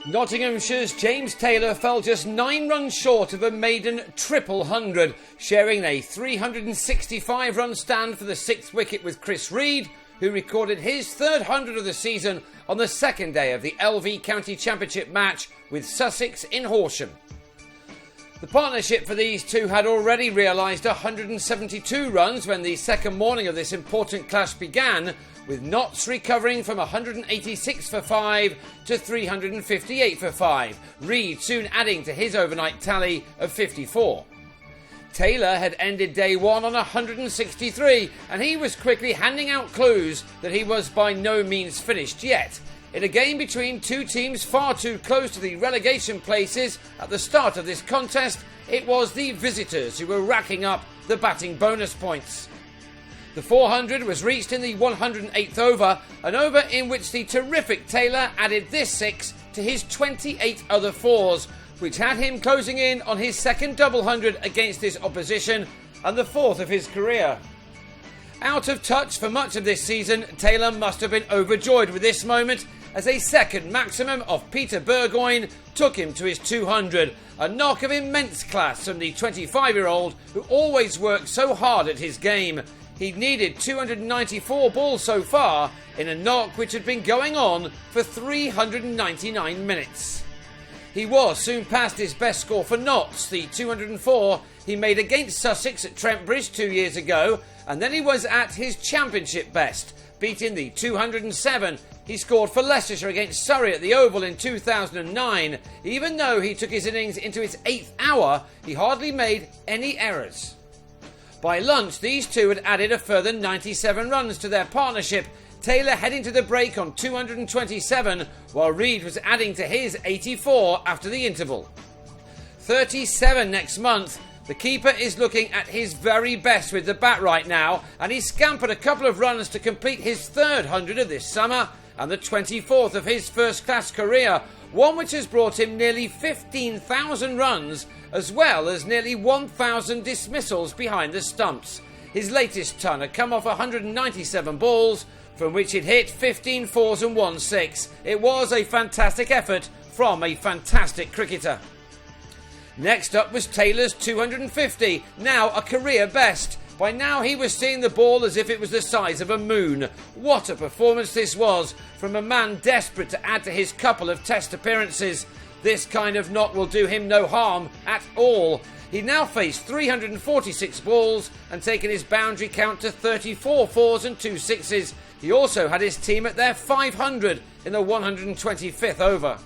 Nottinghamshire's James Taylor fell just 9 runs short of a maiden triple hundred, sharing a 365-run stand for the 6th wicket with Chris Reed, who recorded his 3rd hundred of the season on the second day of the LV County Championship match with Sussex in Horsham. The partnership for these two had already realised 172 runs when the second morning of this important clash began, with Notts recovering from 186 for 5 to 358 for 5, Reed soon adding to his overnight tally of 54. Taylor had ended day one on 163, and he was quickly handing out clues that he was by no means finished yet. In a game between two teams far too close to the relegation places at the start of this contest, it was the visitors who were racking up the batting bonus points. The 400 was reached in the 108th over, an over in which the terrific Taylor added this 6 to his 28 other 4s, which had him closing in on his second double hundred against this opposition and the 4th of his career. Out of touch for much of this season, Taylor must have been overjoyed with this moment, as a second maximum of Peter Burgoyne took him to his 200, a knock of immense class from the 25-year-old who always worked so hard at his game. He'd needed 294 balls so far in a knock which had been going on for 399 minutes. He was soon past his best score for Notts, the 204 he made against Sussex at Trent Bridge 2 years ago, and then he was at his championship best, beating the 207 he scored for Leicestershire against Surrey at the Oval in 2009. Even though he took his innings into its 8th hour, he hardly made any errors. By lunch, these two had added a further 97 runs to their partnership, Taylor heading to the break on 227, while Reed was adding to his 84 after the interval. 37 next month. The keeper is looking at his very best with the bat right now, and he scampered a couple of runs to complete his 3rd hundred of this summer and the 24th of his first-class career, one which has brought him nearly 15,000 runs, as well as nearly 1,000 dismissals behind the stumps. His latest ton had come off 197 balls, from which he'd hit 15 fours and 1 6. It was a fantastic effort from a fantastic cricketer. Next up was Taylor's 250, now a career best. By now he was seeing the ball as if it was the size of a moon. What a performance this was from a man desperate to add to his couple of test appearances. This kind of knock will do him no harm at all. He now faced 346 balls and taken his boundary count to 34 fours and 2 sixes. He also had his team at their 500 in the 125th over.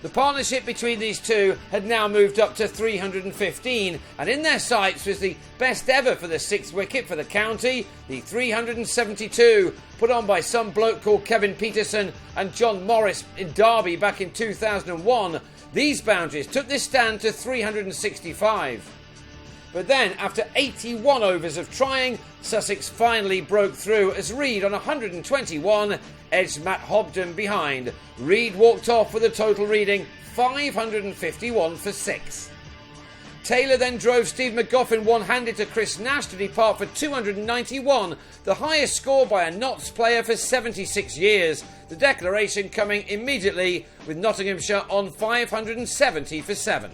The partnership between these two had now moved up to 315, and in their sights was the best ever for the 6th wicket for the county, the 372, put on by some bloke called Kevin Peterson and John Morris in Derby back in 2001. These boundaries took this stand to 365. But then, after 81 overs of trying, Sussex finally broke through as Reed on 121 edged Matt Hobden behind. Reed walked off with a total reading 551 for 6. Taylor then drove Steve McGoffin one-handed to Chris Nash to depart for 291, the highest score by a Notts player for 76 years. The declaration coming immediately with Nottinghamshire on 570 for 7.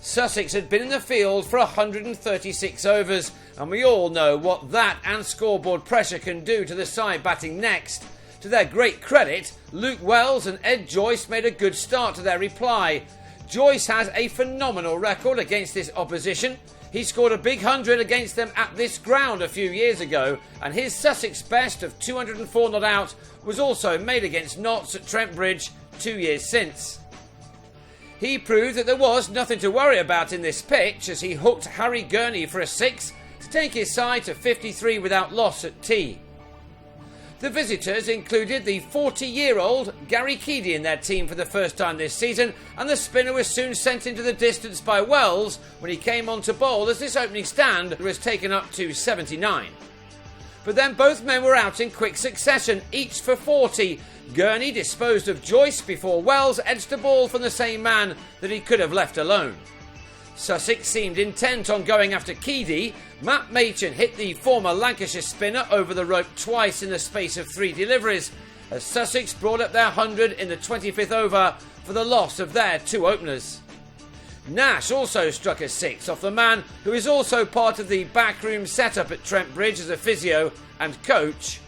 Sussex had been in the field for 136 overs, and we all know what that and scoreboard pressure can do to the side batting next. To their great credit, Luke Wells and Ed Joyce made a good start to their reply. Joyce has a phenomenal record against this opposition. He scored a big 100 against them at this ground a few years ago, and his Sussex best of 204 not out was also made against Notts at Trent Bridge 2 years since. He proved that there was nothing to worry about in this pitch as he hooked Harry Gurney for a 6 to take his side to 53 without loss at tea. The visitors included the 40-year-old Gary Keady in their team for the first time this season, and the spinner was soon sent into the distance by Wells when he came on to bowl, as this opening stand was taken up to 79. But then both men were out in quick succession, each for 40. Gurney disposed of Joyce before Wells edged a ball from the same man that he could have left alone. Sussex seemed intent on going after Keady. Matt Machin hit the former Lancashire spinner over the rope twice in the space of 3 deliveries. as Sussex brought up their 100 in the 25th over for the loss of their two openers. Nash also struck a six off the man who is also part of the backroom setup at Trent Bridge as a physio and coach.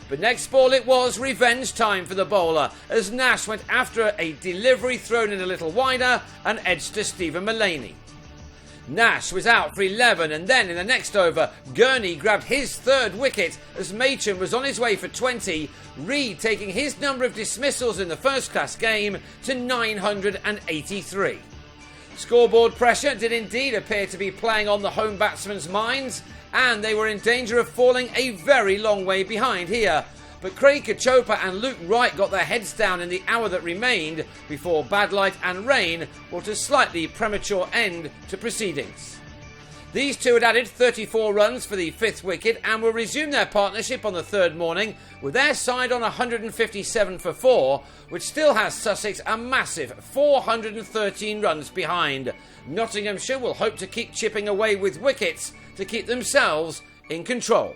But next ball it was revenge time for the bowler as Nash went after a delivery thrown in a little wider and edged to Stephen Mullaney. Nash was out for 11 and then in the next over Gurney grabbed his third wicket as Machin was on his way for 20, Reid taking his number of dismissals in the first class game to 983. Scoreboard pressure did indeed appear to be playing on the home batsmen's minds, and they were in danger of falling a very long way behind here. But Craig Kachopa and Luke Wright got their heads down in the hour that remained before bad light and rain brought a slightly premature end to proceedings. These two had added 34 runs for the fifth wicket and will resume their partnership on the third morning with their side on 157 for 4, which still has Sussex a massive 413 runs behind. Nottinghamshire will hope to keep chipping away with wickets to keep themselves in control.